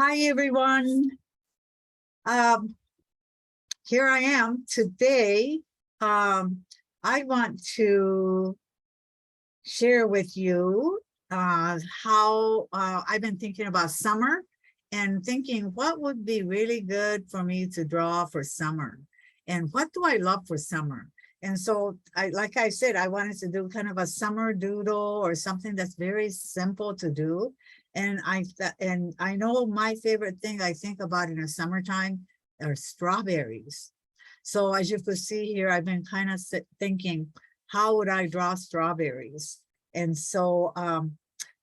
Hi, everyone. Um, Here I am today. I want to share with you how I've been thinking about summer and thinking what would be really good for me to draw for summer and what do I love for summer. And so like I said, I wanted to do kind of a summer doodle or something that's very simple to do. And I know my favorite thing I think about in the summertime are strawberries. So as you could see here, I've been kind of thinking, how would I draw strawberries? And so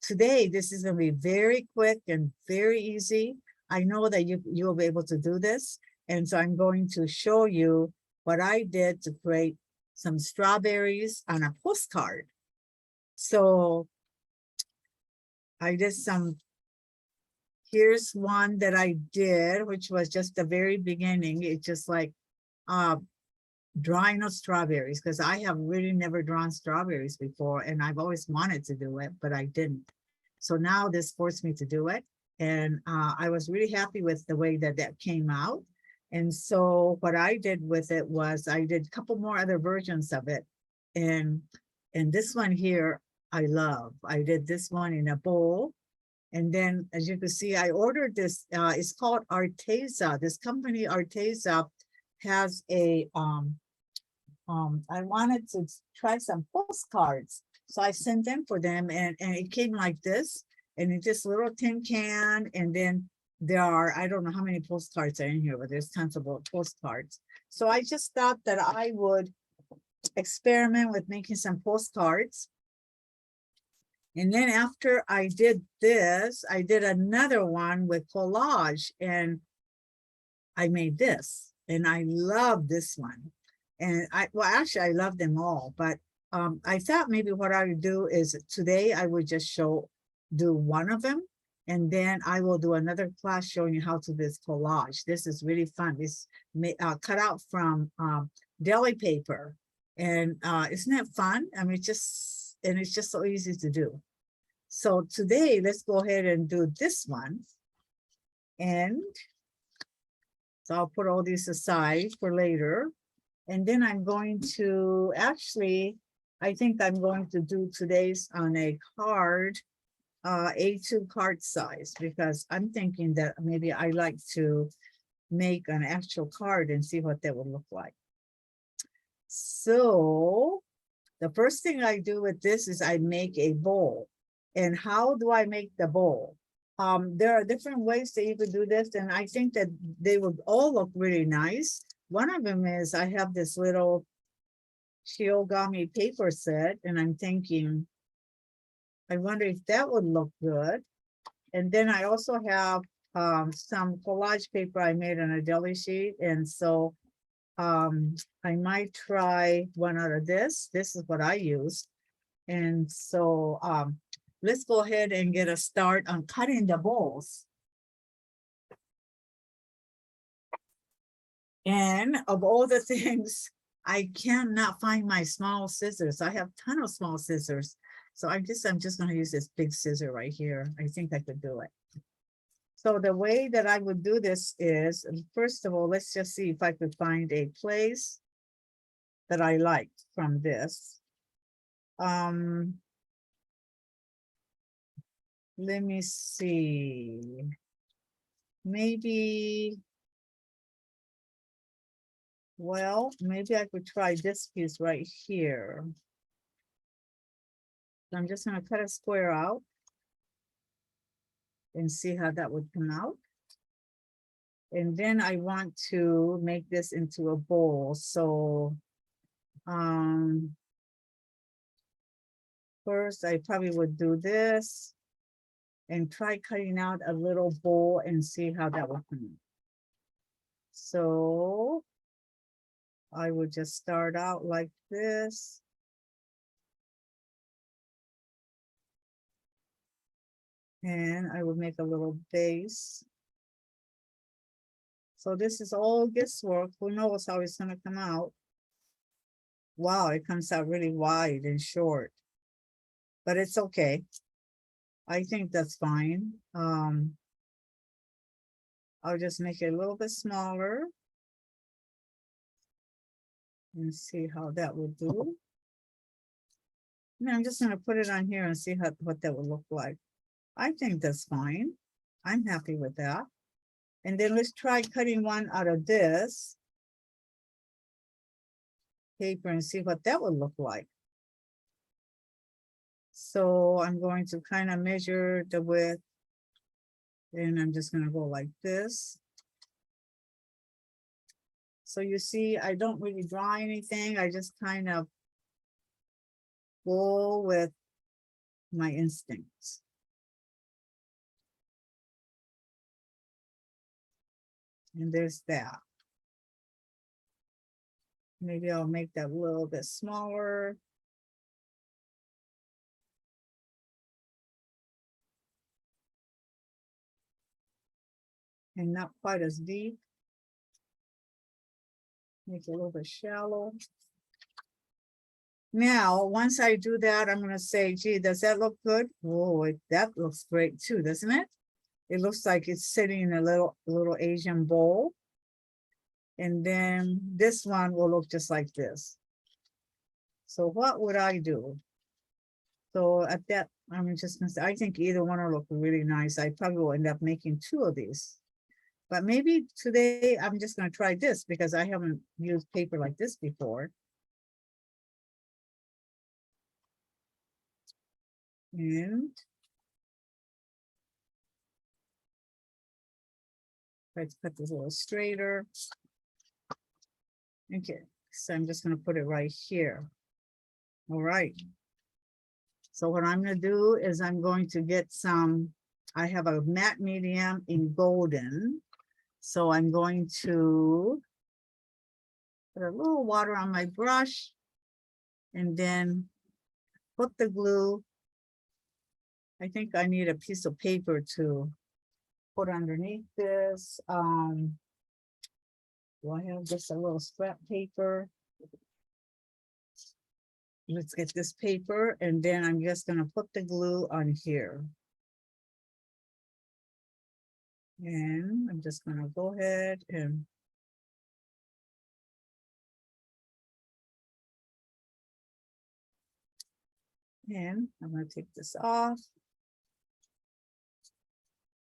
today, this is going to be very quick and very easy. I know that you'll be able to do this. And so I'm going to show you what I did to create some strawberries on a postcard. So I did here's one that I did, which was just the very beginning. It's just like drawing of strawberries, because I have really never drawn strawberries before and I've always wanted to do it, but I didn't. So now this forced me to do it. And I was really happy with the way that came out. And so what I did with it was I did a couple more other versions of it. And this one here, I love. I did this one in a bowl. And then as you can see, I ordered this, it's called Arteza. This company Arteza has a, I wanted to try some postcards. So I sent them for them and it came like this. And it's just little tin can. And then there are, I don't know how many postcards are in here, but there's tons of postcards. So I just thought that I would experiment with making some postcards. And then after I did this, I did another one with collage and I made this. And I love this one. And actually I love them all, but I thought maybe what I would do is today I would just do one of them. And then I will do another class showing you how to do this collage. This is really fun. It's cut out from deli paper. And isn't that fun? I mean, it's just so easy to do. So today, let's go ahead and do this one. And so I'll put all these aside for later. And then I'm going to actually, I think I'm going to do today's on a card, A2 card size, because I'm thinking that maybe I like to make an actual card and see what that would look like. So the first thing I do with this is I make a bowl. And how do I make the bowl? There are different ways that you could do this, and I think that they would all look really nice. One of them is I have this little shiogami paper set, and I'm thinking, I wonder if that would look good. And then I also have some collage paper I made on a deli sheet, and so I might try one out of this. This is what I use. And so let's go ahead and get a start on cutting the bowls. And of all the things, I cannot find my small scissors. I have a ton of small scissors. So I'm just going to use this big scissor right here. I think I could do it. So the way that I would do this is, first of all, let's just see if I could find a place that I like from this. Let me see. Maybe, well, maybe I could try this piece right here. So I'm just going to cut a square out and see how that would come out. And then I want to make this into a bowl. So first I probably would do this and try cutting out a little bowl and see how that would come out. So I would just start out like this. And I would make a little base. So this is all guesswork. Who knows how it's going to come out? Wow, it comes out really wide and short. But it's okay. I think that's fine. I'll just make it a little bit smaller. And see how that will do. And I'm just gonna put it on here and see what that will look like. I think that's fine. I'm happy with that. And then let's try cutting one out of this paper and see what that would look like. So I'm going to kind of measure the width, and I'm just gonna go like this. So you see, I don't really draw anything. I just kind of go with my instincts. And there's that. Maybe I'll make that a little bit smaller. And not quite as deep. Make it a little bit shallow. Now, once I do that, I'm gonna say, gee, does that look good? Oh, that looks great too, doesn't it? It looks like it's sitting in a little Asian bowl. And then this one will look just like this. So what would I do? So at that, I'm just gonna say, I think either one will look really nice. I probably will end up making 2 of these. But maybe today I'm just gonna try this because I haven't used paper like this before. And let's cut this a little straighter. Okay, so I'm just gonna put it right here. All right. So what I'm gonna do is I'm going to get some, I have a matte medium in golden. So I'm going to put a little water on my brush and then put the glue. I think I need a piece of paper to put underneath this. Do I have just a little scrap paper? Let's get this paper, and then I'm just gonna put the glue on here. And I'm just gonna go ahead and I'm gonna take this off.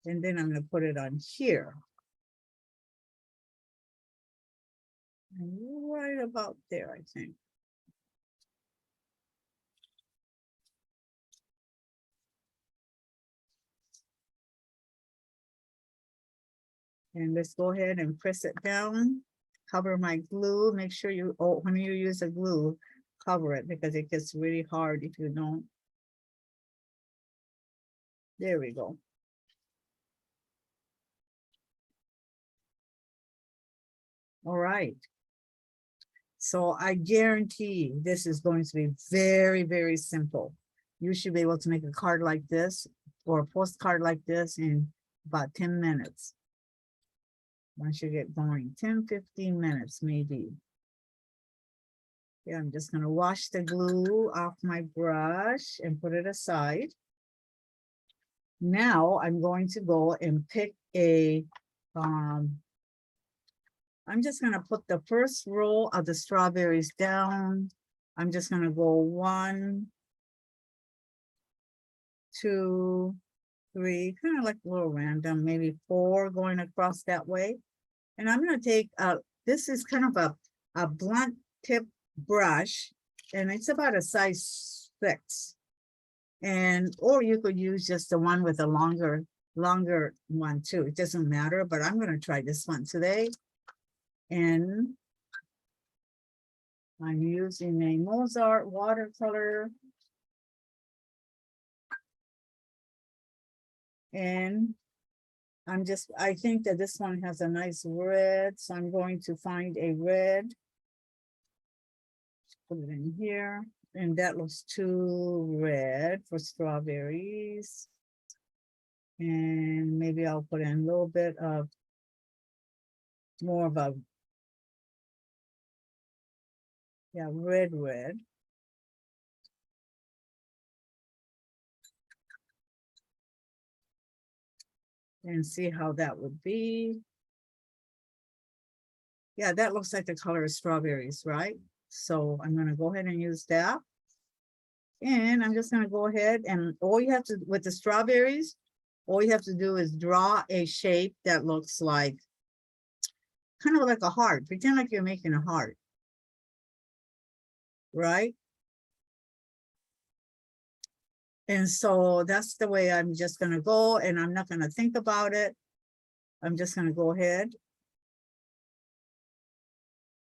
And then I'm gonna put it on here. And right about there, I think. And let's go ahead and press it down. Cover my glue. Make sure you, when you use a glue, cover it because it gets really hard if you don't. There we go. All right. So I guarantee this is going to be very, very simple. You should be able to make a card like this or a postcard like this in about 10 minutes. Once you get going, 10, 15 minutes maybe. Yeah, I'm just gonna wash the glue off my brush and put it aside. Now I'm going to go and pick a, I'm just gonna put the first row of the strawberries down. I'm just gonna go 1, 2, 3, kind of like a little random, maybe 4 going across that way. And I'm gonna take, this is kind of a blunt tip brush, and it's about a size 6. And, or you could use just the one with a longer one too. It doesn't matter, but I'm gonna try this one today. And I'm using a Mozart watercolor. And I think that this one has a nice red, so I'm going to find a red. Put it in here, and that looks too red for strawberries. And maybe I'll put in a little bit of more of a, yeah, red. and see how that would be. Yeah, that looks like the color of strawberries, right? So I'm gonna go ahead and use that. And I'm just gonna go ahead and all you have to, with the strawberries, all you have to do is draw a shape that looks like, kind of like a heart. Pretend like you're making a heart, right? And so that's the way I'm just gonna go, and I'm not gonna think about it. I'm just gonna go ahead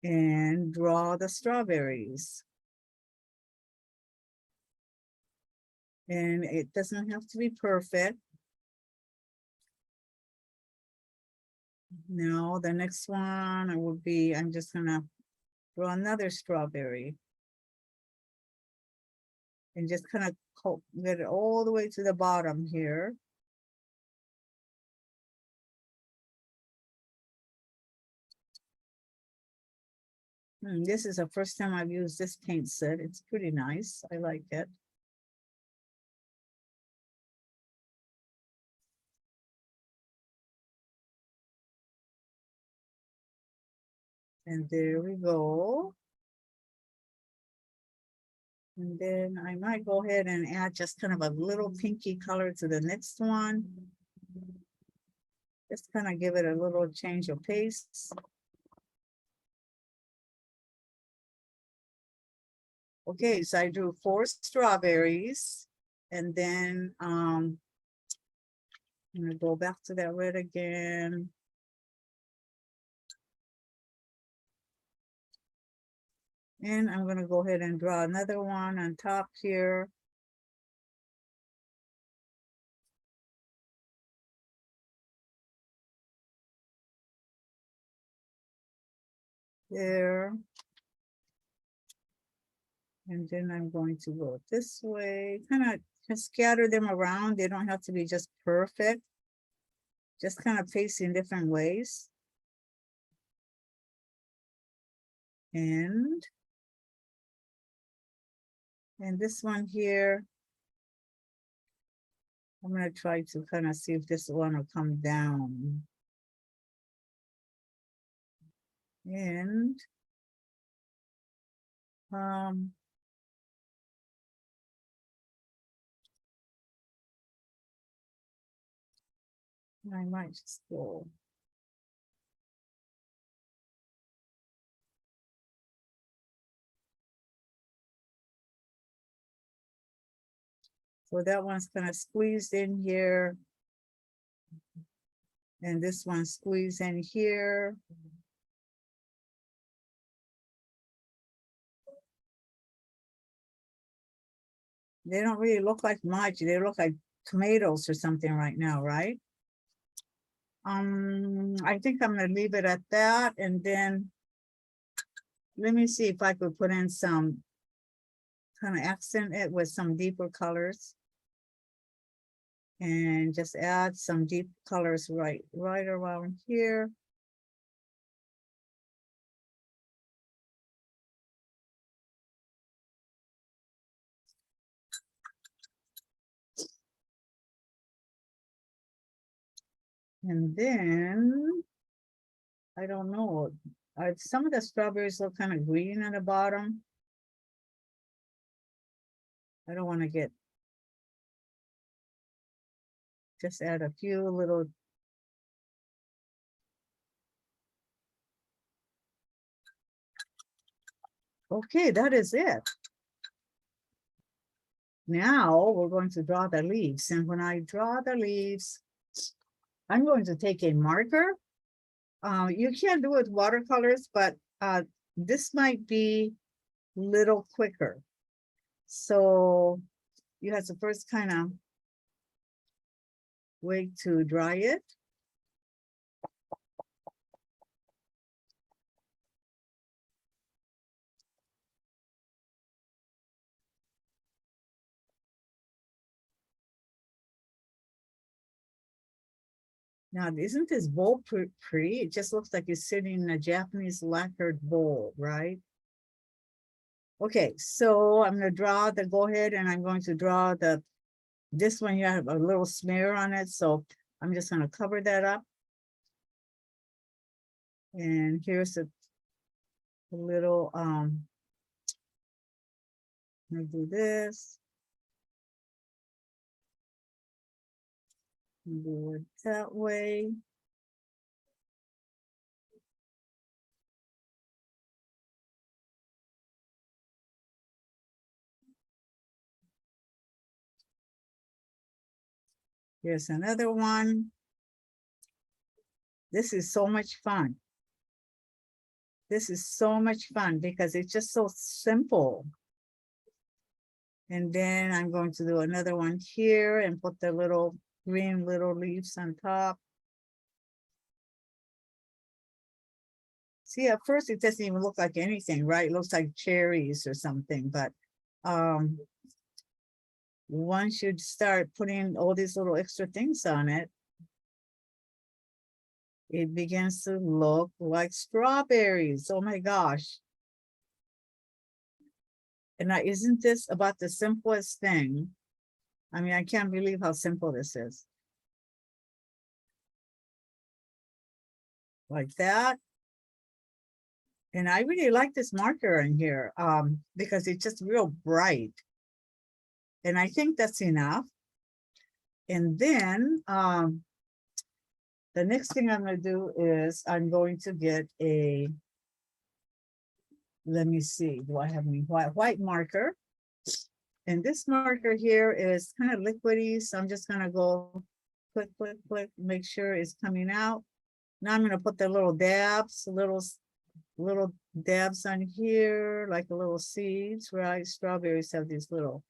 and draw the strawberries. And it doesn't have to be perfect. No, the next one I will be, I'm just gonna draw another strawberry. And just kind of get it all the way to the bottom here. This is the first time I've used this paint set. It's pretty nice. I like it. And there we go. And then I might go ahead and add just kind of a little pinky color to the next one. Just kind of give it a little change of pace. Okay, so I drew 4 strawberries. And then I'm gonna go back to that red again. And I'm gonna go ahead and draw another one on top here. There. And then I'm going to go this way, kind of just scatter them around. They don't have to be just perfect. Just kind of facing different ways. And this one here, I'm going to try to kind of see if this one will come down. And I might just go. So that one's kind of squeezed in here. And this one squeezed in here. They don't really look like much. They look like tomatoes or something right now, right? I think I'm gonna leave it at that, and then let me see if I could put in some kind of accent it with some deeper colors. And just add some deep colors right around here. And then, I don't know, some of the strawberries look kind of green at the bottom. I don't want to get, just add a few little. Okay, that is it. Now we're going to draw the leaves. And when I draw the leaves, I'm going to take a marker. You can do it with watercolors, but this might be a little quicker. So you have to first kind of wait to dry it. Now, isn't this bowl pretty? It just looks like it's sitting in a Japanese lacquered bowl, right? Okay, so I'm gonna draw the, go ahead and I'm going to draw the, this one, you have a little smear on it. So I'm just gonna cover that up. And here's a little, let me do this. Do it that way. Here's another one. This is so much fun. This is so much fun because it's just so simple. And then I'm going to do another one here and put the little green little leaves on top. See, at first it doesn't even look like anything, right? It looks like cherries or something, but once you start putting all these little extra things on it, it begins to look like strawberries. Oh my gosh. And now, isn't this about the simplest thing? I mean, I can't believe how simple this is. Like that. And I really like this marker in here because it's just real bright. And I think that's enough. And then the next thing I'm going to do is I'm going to get a, let me see, do I have any white marker? And this marker here is kind of liquidy, so I'm just going to go click, click, click, make sure it's coming out. Now I'm going to put the little dabs, little dabs on here, like the little seeds, right? Strawberries have these little,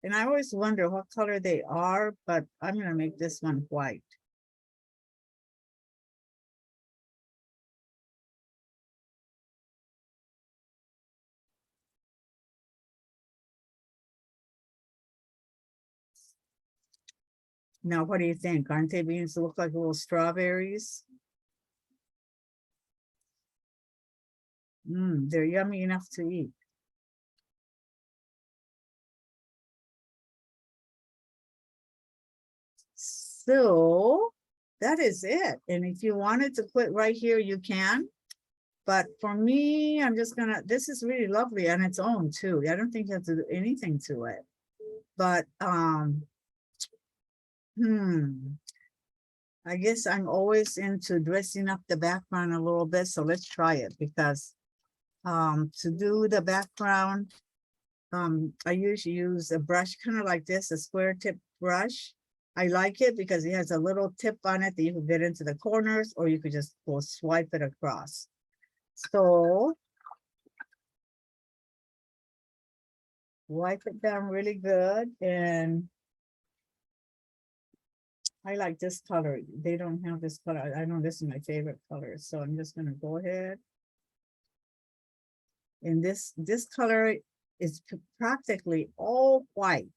and I always wonder what color they are, but I'm going to make this one white. Now, what do you think? Aren't they beginning to look like little strawberries? They're yummy enough to eat. So that is it. And if you wanted to quit right here, you can. But for me, I'm just gonna, this is really lovely on its own too. I don't think you have to do anything to it. But I guess I'm always into dressing up the background a little bit. So let's try it, because to do the background, I usually use a brush kind of like this, a square tip brush. I like it because it has a little tip on it that you can get into the corners, or you could just go swipe it across. So wipe it down really good. And I like this color. They don't have this color. I know this is my favorite color. So I'm just going to go ahead. And this color is practically all white.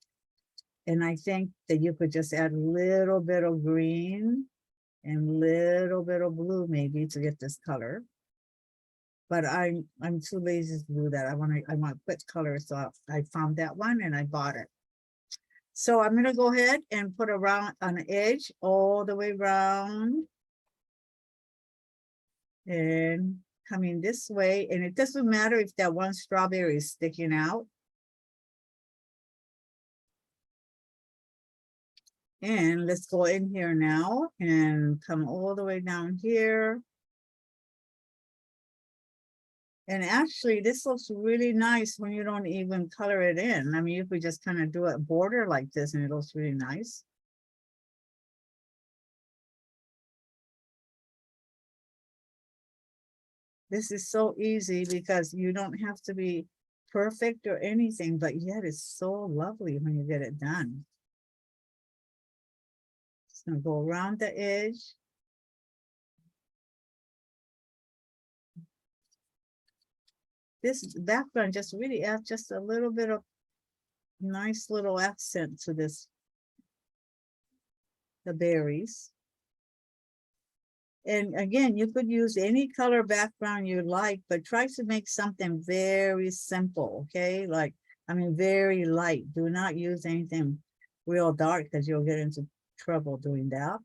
And I think that you could just add a little bit of green and little bit of blue maybe to get this color. But I'm too lazy to do that. I want quick color. So I found that one and I bought it. So I'm going to go ahead and put around on the edge all the way around. And coming this way. And it doesn't matter if that one strawberry is sticking out. And let's go in here now and come all the way down here. And actually, this looks really nice when you don't even color it in. I mean, you could just kind of do a border like this and it looks really nice. This is so easy because you don't have to be perfect or anything, but yet it's so lovely when you get it done. Just gonna go around the edge. This background just really adds just a little bit of nice little accent to this, the berries. And again, you could use any color background you like, but try to make something very simple, okay? Like, I mean, very light. Do not use anything real dark because you'll get into trouble doing that.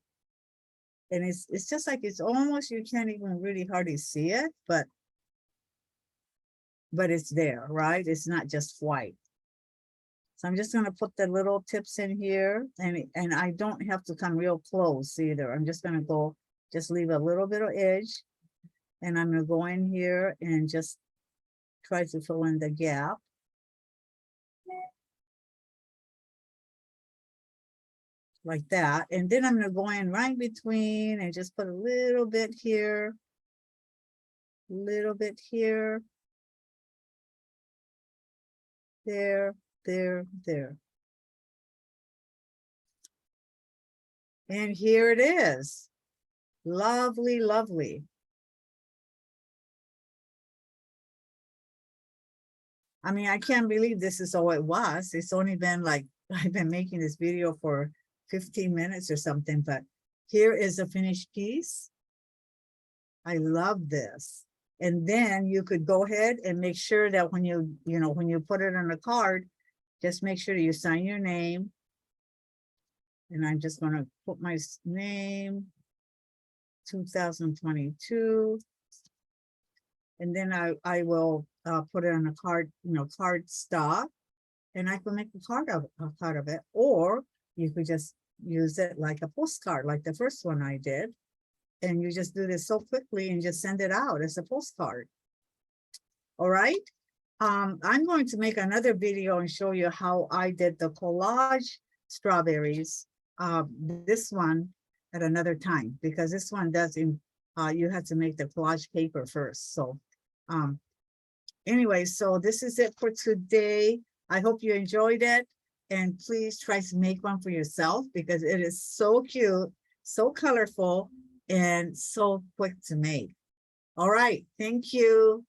And it's just like, it's almost, you can't even really hardly see it, but it's there, right? It's not just white. So I'm just gonna put the little tips in here, and I don't have to come real close either. I'm just gonna go, just leave a little bit of edge, and I'm gonna go in here and just try to fill in the gap. Like that. And then I'm gonna go in right between and just put a little bit here, little bit here, there, there. And here it is. Lovely, lovely. I mean, I can't believe this is all it was. It's only been like, I've been making this video for 15 minutes or something, but here is a finished piece. I love this. And then you could go ahead and make sure that when when you put it on a card, just make sure you sign your name. And I'm just going to put my name, 2022. And then I will put it on a card, card stock, and I can make a card of it. Or you could just use it like a postcard, like the first one I did. And you just do this so quickly and just send it out as a postcard. All right. I'm going to make another video and show you how I did the collage strawberries. This one at another time, because this one doesn't, you have to make the collage paper first. So anyway, so this is it for today. I hope you enjoyed it, and please try to make one for yourself, because it is so cute, so colorful, and so quick to make. All right, thank you.